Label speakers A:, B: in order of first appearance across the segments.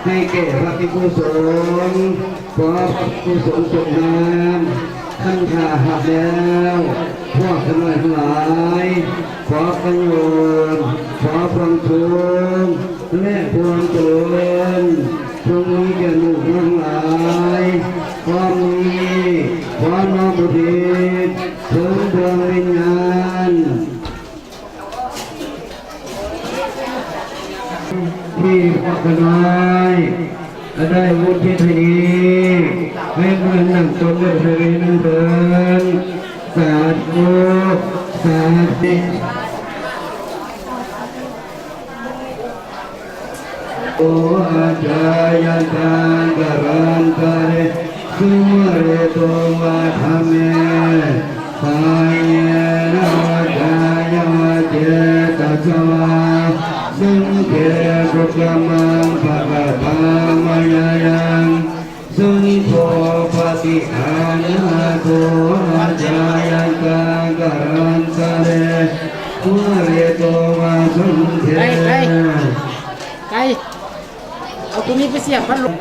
A: ให้แก่พระภิกษุสงฆ์ขอพระภิกษุสงฆ์จงนำขั้นขาหักแล้วพวกทั้งหลายขอประโยชน์ขอความสุขและความเจริญจงมีแก่ลูกทั้งหลายความมีขอน้อมอุทิศถึงดวงวิญญาณที่พวกน้อยได้วุฒิทนีให้เพื่อนนั่งจนได้เพื่อนเดินสาธุสาธุโออาจารย์ทานการกเรสุเรโตวะธรรมเมปายเนวัจายวัจเจตัสวะสังเกตุกรรมังภะคะตามายายังสังโฆปฏิอานาโตอาจายการกเรสุเรโตวะสังเก
B: ไก่เอาตัวนี้ไปเสียบพัดลม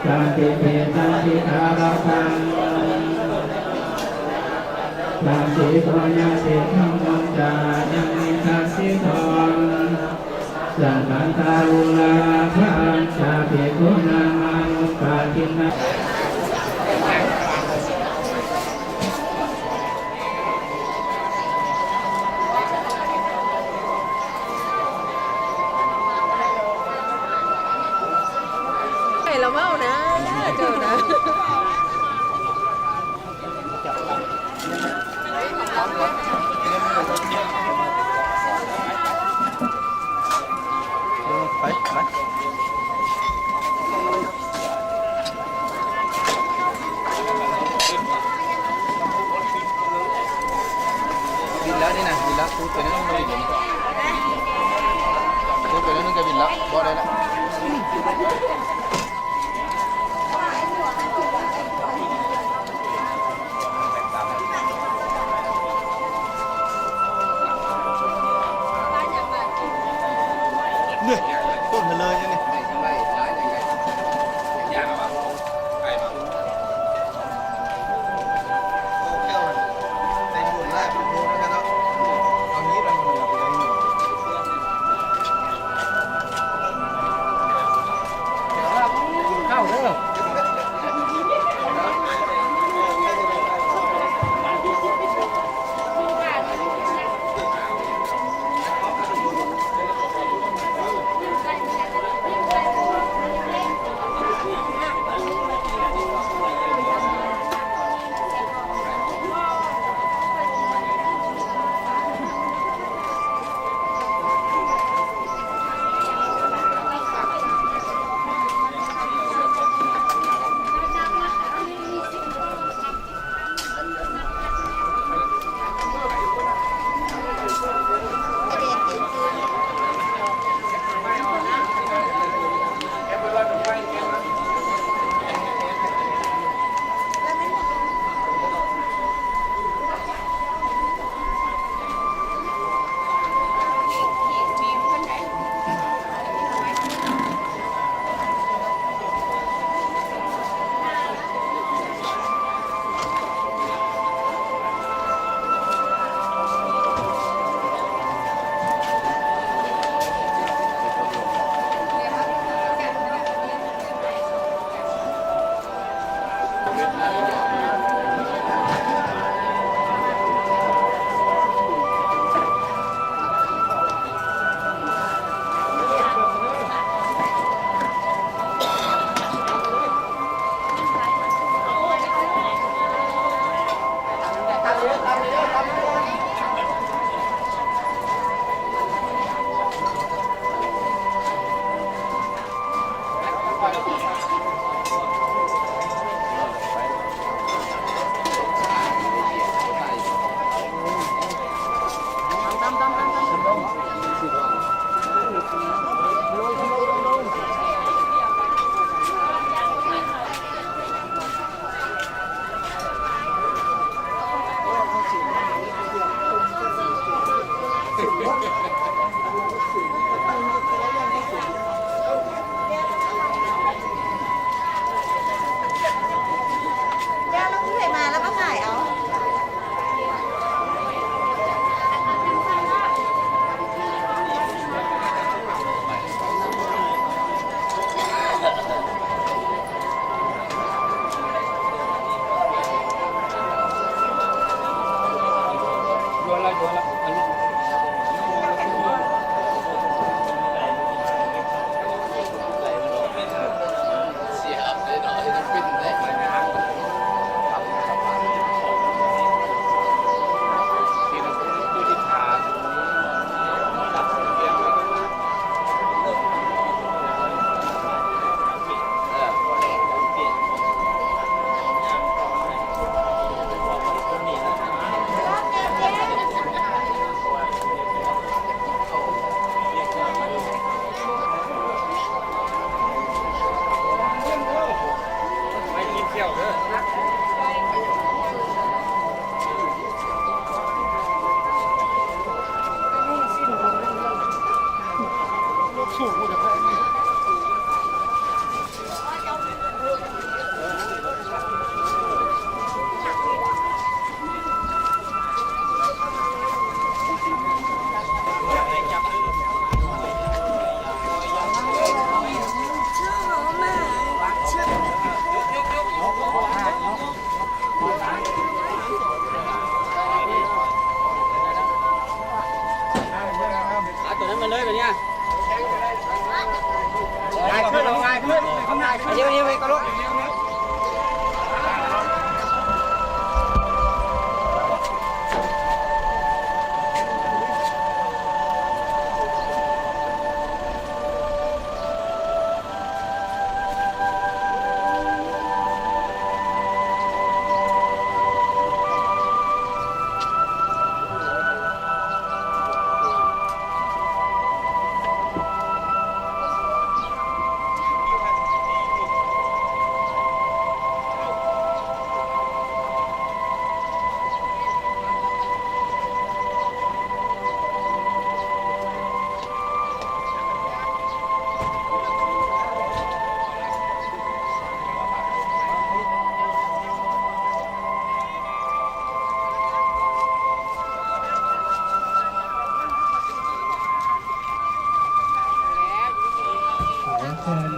C: การเทเทตังทิทาราคังการเทโตยาเทธังมังจายังมิทัสสิทองสังฆันตาลุลาภะอัญชาภิกขุนามานุปาทินา
B: เราเมานะเจอนะ
D: บินแล้วนี่นะบินแล้วพูดไปนั่นไม่บินพูดไปนั่นก็บินแล้วบ่ได้แล้วเนี่ยต้นมาเลยนี่
B: เข้าเด้อ
D: สู้กูจะแพ้
E: ตัวนั้นมาเลยแบบนี้ง่ายขึ้นง่ายขึ้นง่ายขึ้นเดี๋ยวไปก็ลุก เชิญ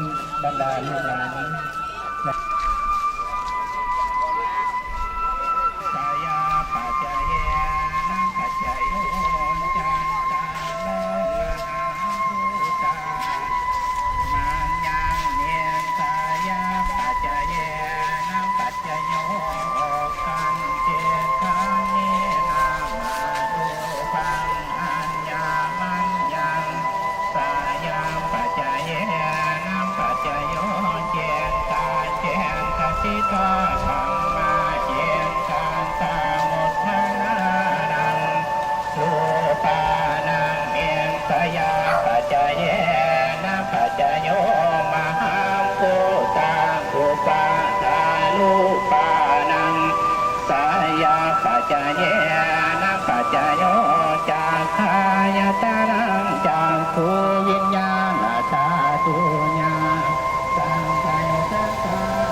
E: บรรดาลูกหลานสายาปัจจเยนะปัจจโยจันตาโลมหาภูตามังยังเนียนสายาปัจจเยนะปัจจโยกันเจคังนินามาดูปังอัญญามัญญังสายาปัจจเยปัจจโยเจนตาเจนตาสิตาธรรมาเจนตาตามุทนานังสุปานังเมียนสยาปัจจเยนะปัจจโยมหาภูตาอุปาทานุปานังสยาปัจจเยนะปัจจโยจาคายตานังจาคูวิญญาณธาตุญาสังกายสังขา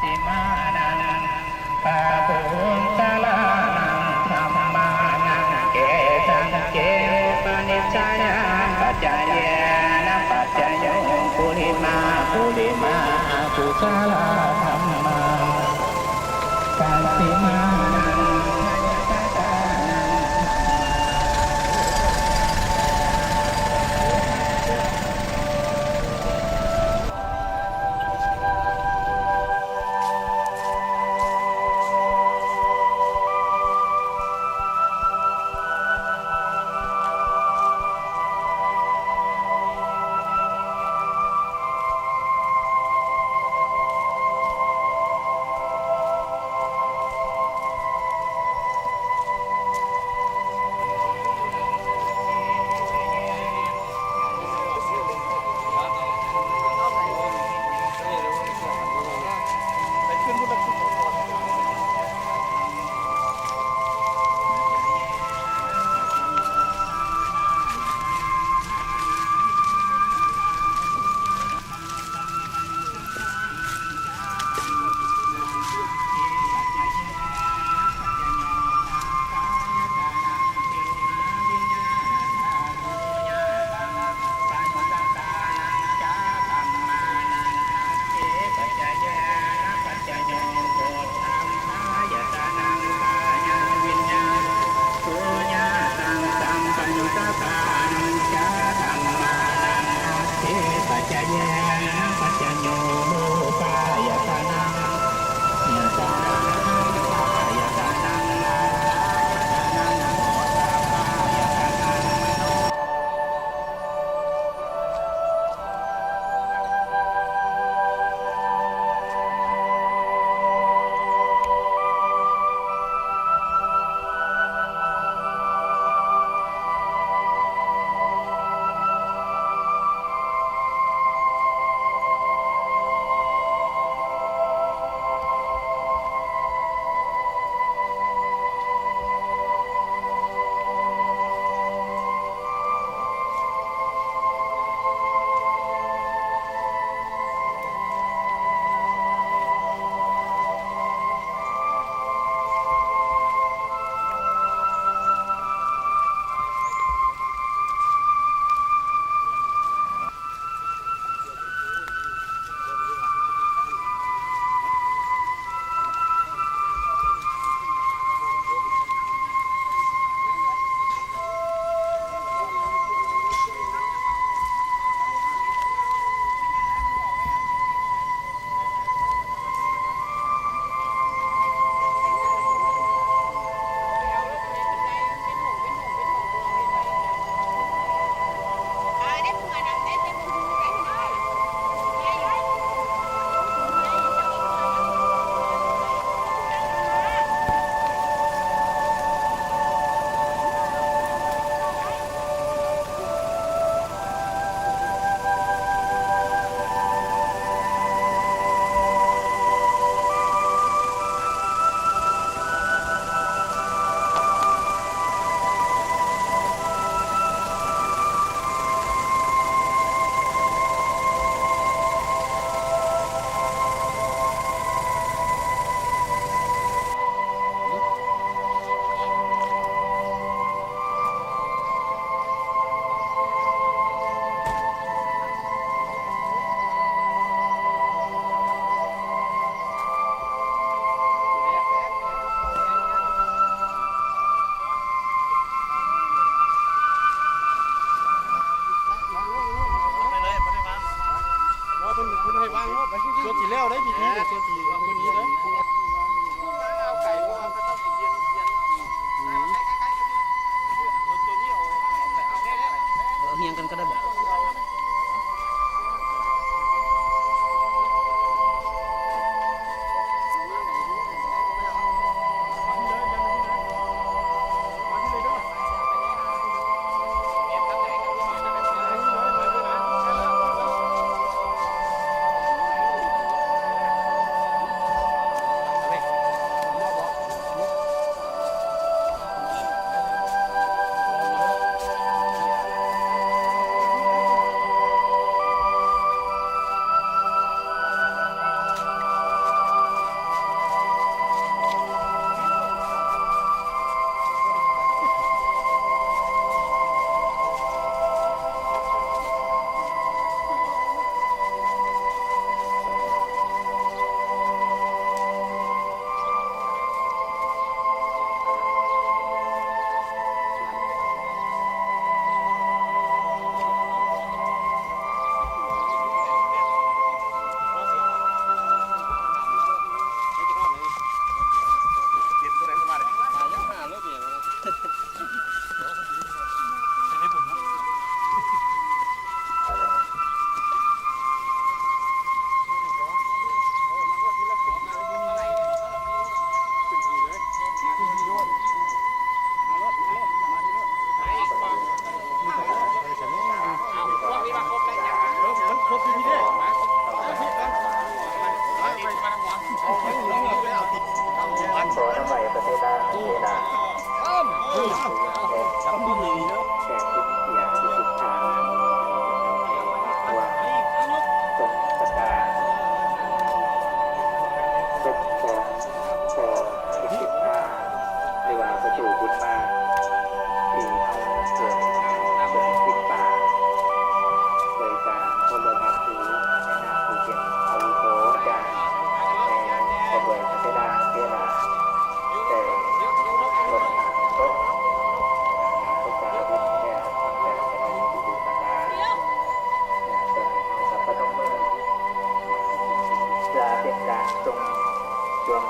E: รมานังปะปุญตะลานังธรรมานังเกตังเกปนิจจายาปัจจเยนะปัจจโยปุริมาปุสลาธรรมาปัสสิมานัง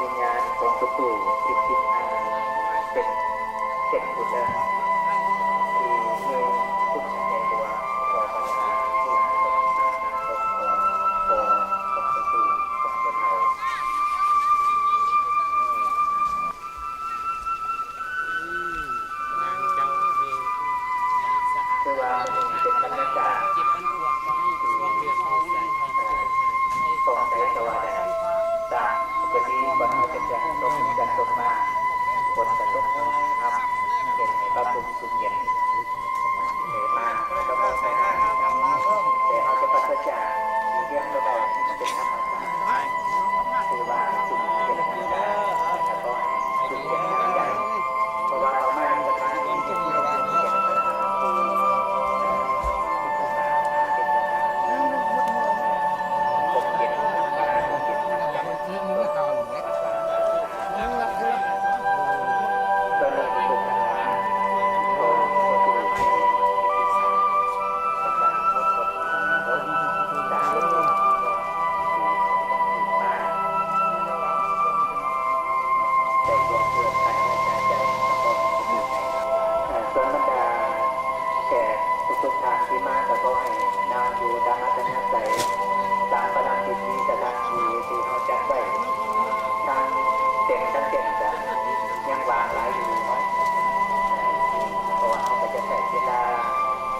E: วิญญาณของประตูจิตเป็นเจ็ดบุตรที่มีพุทธในตัวขอปัญญาที่หาตรงขอประตูของคนเฮาคือว่าเป็นบรรยากาศตรงใจสวัสดิ์ต่างปกติคนเขาจะแจ้งตรงกันตรงมาคนจะตรงครับเห็นในพระพุทธสุเย็นเห็นมาก็มองไปหาแต่เขาจะปัสจากเรื่องระดับเป็นธรรมชาติคือว่าสุเย็นธรรมชาติแล้วก็สุเย็นใหญ่เพราะว่าเขาไม่ได้สถานที่ที่เราเป็นเย็นธรรมชาติทุกทางที่มาแต่ก็ให้นานอยู่ตามอัตนาใจตามพลังจิตนี้จะทันทีที่เขาจัดไว้ทางเด่นทั้งเด่นจะยังวางหลายอยู่เนาะเพราะว่าเขาก็จะใช้เวลา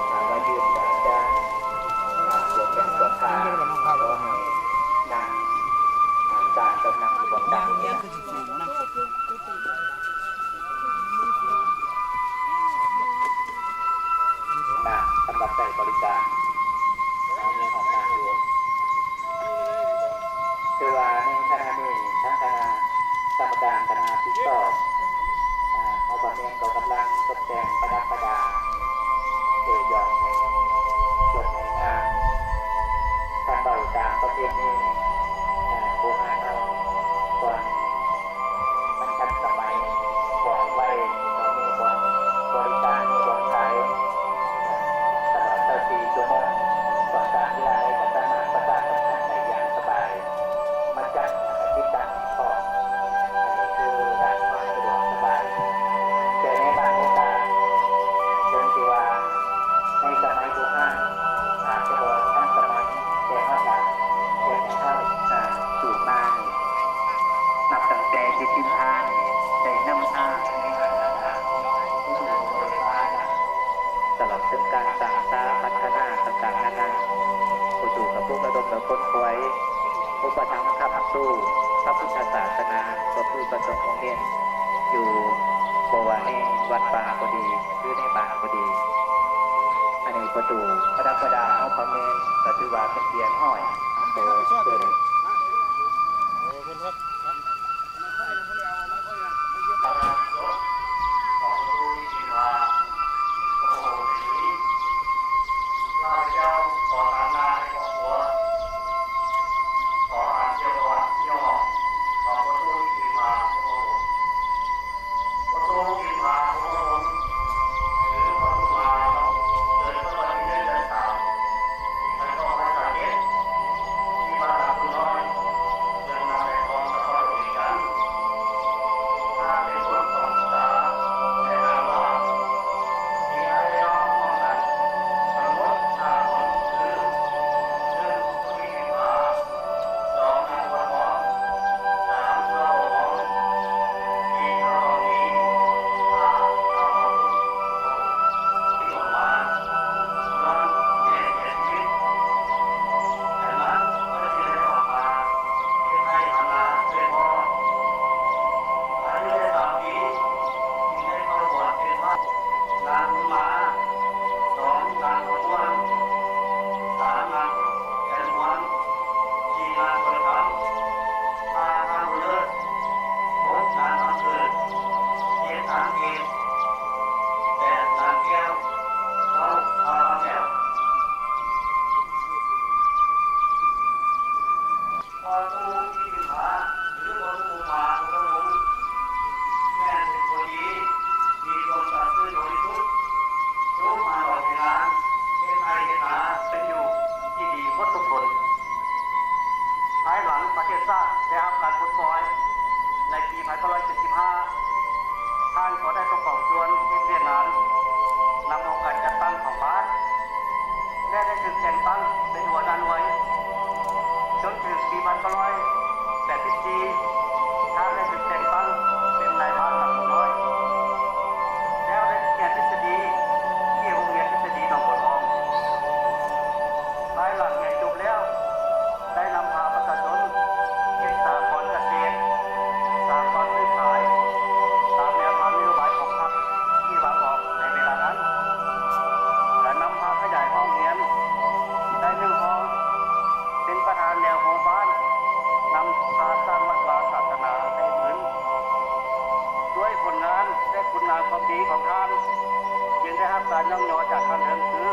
E: ถามว่ายืนจะปวดแขนปวดขาก็ให้นางการกำลังบนดังเนี่ยสำหรับใช้บริการเอาเงินของนางหลวงคือว่าในขณะนี้ทั้งคณะกรรมการคณะพิจารณาเขาบอกเองก็กำลังตกแต่งประดับประดาเกี่ยวยองในส่วนในงานทางเบาตามประเพณีโบราณเราก่อนมันทันสมัยก่อนไว้เรามีก่อนบริการมีก่อนขายตลอด24 ชั่วโมงก่อนการเวลาในการสามารถประสานสัมพันธ์ได้อย่างสบายมาจัดที่ตั้งต่อคือด้านความสะดวกสบายแต่ในบางโอกาสจนที่ว่าในสมัยโบราณอาจจะบอกทันสมัยแต่ว่าจากแต่เข้าสู่มานับตั้งแต่ที่ทิ้งทางได้นำทางในการต่างๆสู่บริวารตลอดถึงการสร้างสรรค์พัฒนาต่างๆนานาผู้สู่กับผู้กระดมและค้นคว้าอุปถัมภ์ขับสู้พระพุทธศาสนาก็คือประสงค์ของเรียนอยู่บวรในวัดป่าก็ดีหรือในบ้านก็ดีอันนี้ประตูประดับประดาเอาคอมเมนต์ก็ถือว่าเป็นเกียรติห้อยโตเกิดที่มาจากคุณน้อย นาความดีของท่านจึงได้รับการย่องยอจากท่านเถิงคือ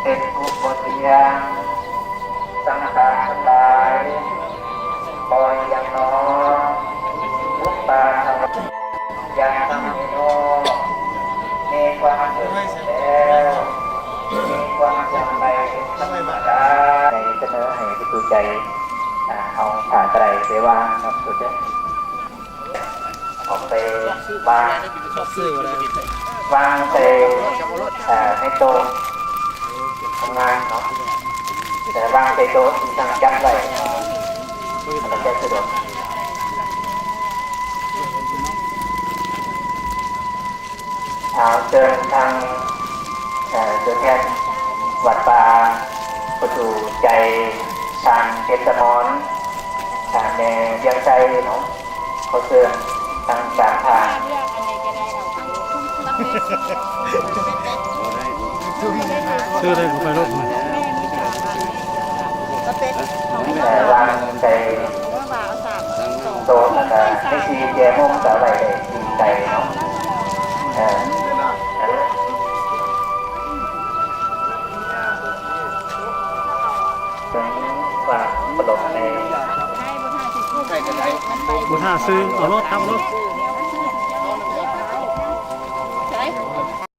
E: เป็นผู้บริยางสังขารทั้งหลายปล่อยอย่างน้อยมุตตาธรรมอย่างธรรมโนมีความเกิดแล้วมีความจำไปเป็นธรรมดาในเสนอให้ที่ตัวใจเอาผ่านไตรเสวาครับสุดยอดออกไปบ้านวางเตในโต๊ะทำงานเนาะแต่วางในโต๊ะที่ตั้งจัดไว้ มันจะสะดวกเชิญทางตัวแทนวัดป่าประตูใจทางเทศมอนทางในเวียงใจเนาะเขาเชิญทางการทาง
D: ชื่อได้ผมไปรถมา
E: วางใจโต๊ะให้ชีเจมุ่งสาวไหลดีใจเนาะฝากปลดใน
D: บุญหาซื้อเอารถทำรถ